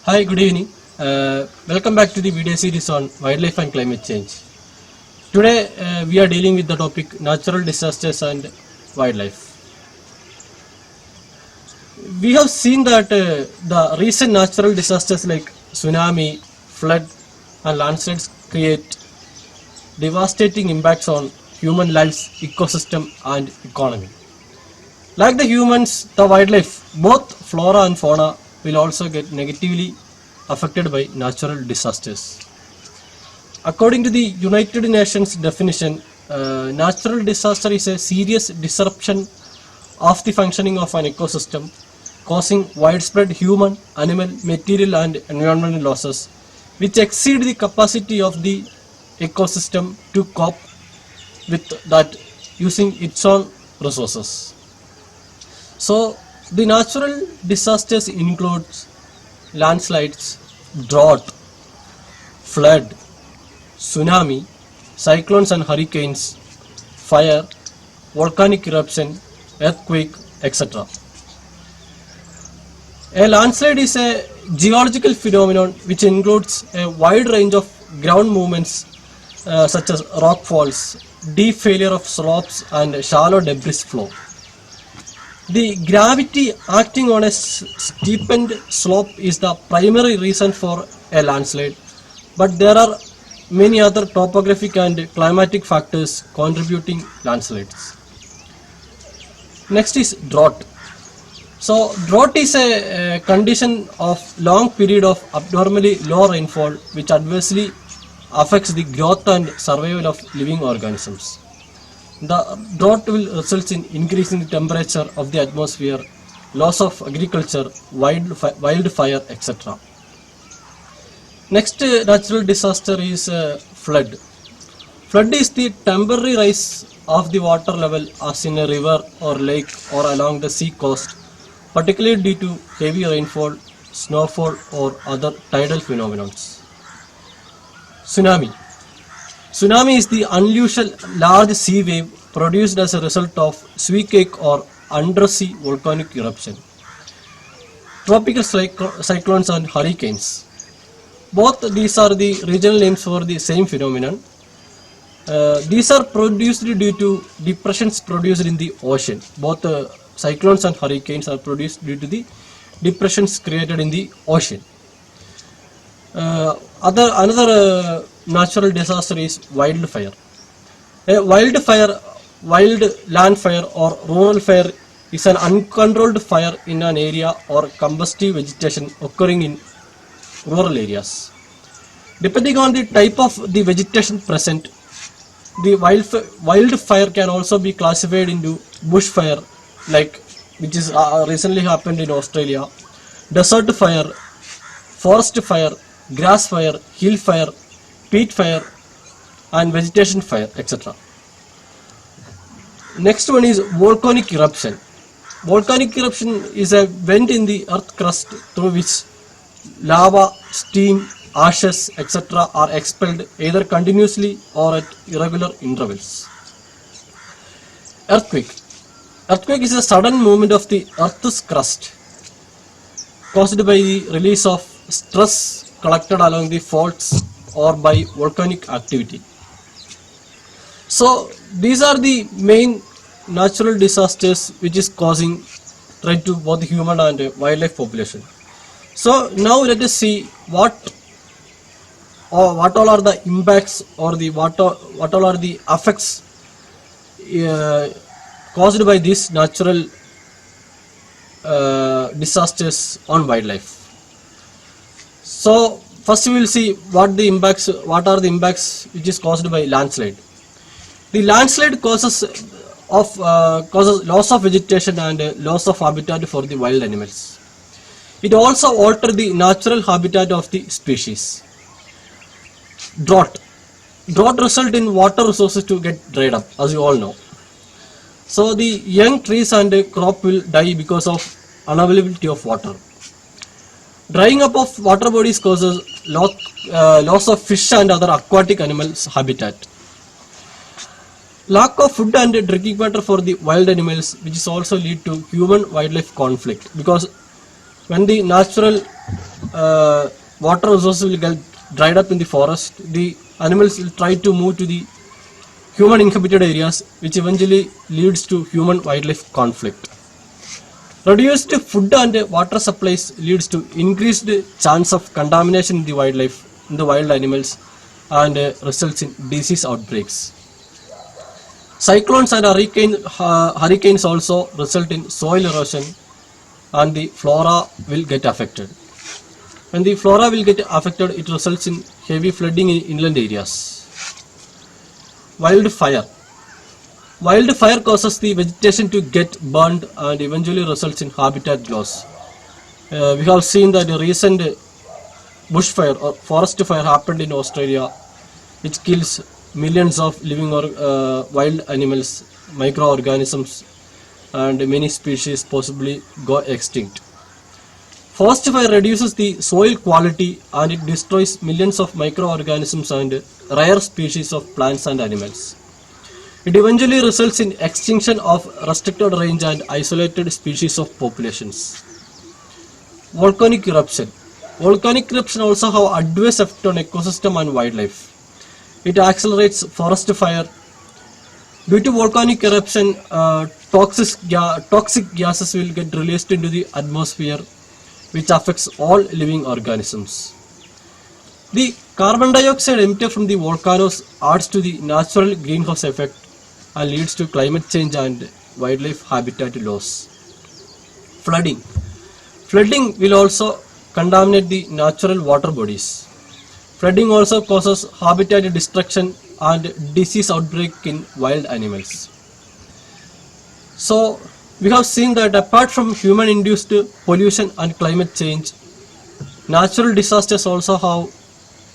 Hi, good evening. Welcome back to the video series on wildlife and climate change. Today we are dealing with the topic natural disasters and wildlife. We have seen that the recent natural disasters like tsunami, flood, and landslides create devastating impacts on human lives, ecosystem, and economy. Like the humans, the wildlife, both flora and fauna, will also get negatively affected by natural disasters. According to the United Nations definition, natural disaster is a serious disruption of the functioning of an ecosystem, causing widespread human, animal, material, and environmental losses, which exceed the capacity of the ecosystem to cope with that using its own resources. So, the natural disasters includes landslides, drought, flood, tsunami, cyclones and hurricanes, fire, volcanic eruption, earthquake, etc. A landslide is a geological phenomenon which includes a wide range of ground movements such as rock falls, deep failure of slopes, and shallow debris flow. The gravity acting on a steepened slope is the primary reason for a landslide, but there are many other topographic and climatic factors contributing landslides. Next is drought. So drought is a condition of long period of abnormally low rainfall which adversely affects the growth and survival of living organisms. The drought will result in increasing the temperature of the atmosphere, loss of agriculture, wildfire, etc. Next natural disaster is flood. Flood is the temporary rise of the water level as in a river or lake or along the sea coast, particularly due to heavy rainfall, snowfall, or other tidal phenomena. Tsunami. Tsunami is the unusual large sea wave produced as a result of sea quake or undersea volcanic eruption. Tropical cyclones and hurricanes. Both these are the regional names for the same phenomenon. These are produced due to depressions produced in the ocean. Both cyclones and hurricanes are produced due to the depressions created in the ocean. Another natural disaster is wildfire. A wild land fire or rural fire is an uncontrolled fire in an area or combustive vegetation occurring in rural areas. Depending on the type of the vegetation present, the wildfire can also be classified into bushfire, like which is recently happened in Australia, desert fire, forest fire, grass fire, hill fire, peat fire, and vegetation fire, etc. Next one is volcanic eruption. Volcanic eruption is a vent in the earth crust through which lava, steam, ashes, etc. are expelled either continuously or at irregular intervals. Earthquake. Earthquake is a sudden movement of the earth's crust caused by the release of stress collected along the faults or by volcanic activity. So these are the main natural disasters which is causing threat to both the human and wildlife population. So now let us see what all are the impacts or what all are the effects caused by these natural disasters on wildlife. So first we will see what are the impacts which is caused by landslide. The landslide causes loss of vegetation and loss of habitat for the wild animals. It also alters the natural habitat of the species. Drought result in water resources to get dried up, as you all know. So the young trees and crop will die because of unavailability of water. Drying up of water bodies causes loss of fish and other aquatic animals habitat. Lack of food and drinking water for the wild animals, which is also lead to human wildlife conflict, because when the natural water resources will get dried up in the forest. The animals will try to move to the human inhabited areas, which eventually leads to human wildlife conflict. Reduced food and water supplies leads to increased chance of contamination in the wildlife, in the wild animals, and results in disease outbreaks. Cyclones and hurricanes also result in soil erosion, and the flora will get affected. When the flora will get affected, it results in heavy flooding in inland areas. Wildfire. Wildfire causes the vegetation to get burned and eventually results in habitat loss. We have seen that a recent bushfire or forest fire happened in Australia, which kills millions of living or wild animals, microorganisms, and many species possibly go extinct. Forest fire reduces the soil quality and it destroys millions of microorganisms and rare species of plants and animals. It eventually results in extinction of restricted range and isolated species of populations. Volcanic eruption. Volcanic eruption also have adverse effect on ecosystem and wildlife. It accelerates forest fire. Due to volcanic eruption, toxic gases will get released into the atmosphere, which affects all living organisms. The carbon dioxide emitted from the volcanoes adds to the natural greenhouse effect and leads to climate change and wildlife habitat loss. Flooding. Flooding will also contaminate the natural water bodies. Flooding also causes habitat destruction and disease outbreak in wild animals. So, we have seen that apart from human-induced pollution and climate change, natural disasters also have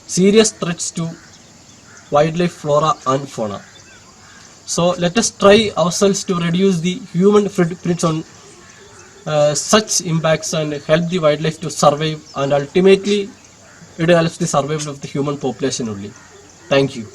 serious threats to wildlife flora and fauna. So let us try ourselves to reduce the human footprints on such impacts and help the wildlife to survive, and ultimately it helps the survival of the human population only. Thank you.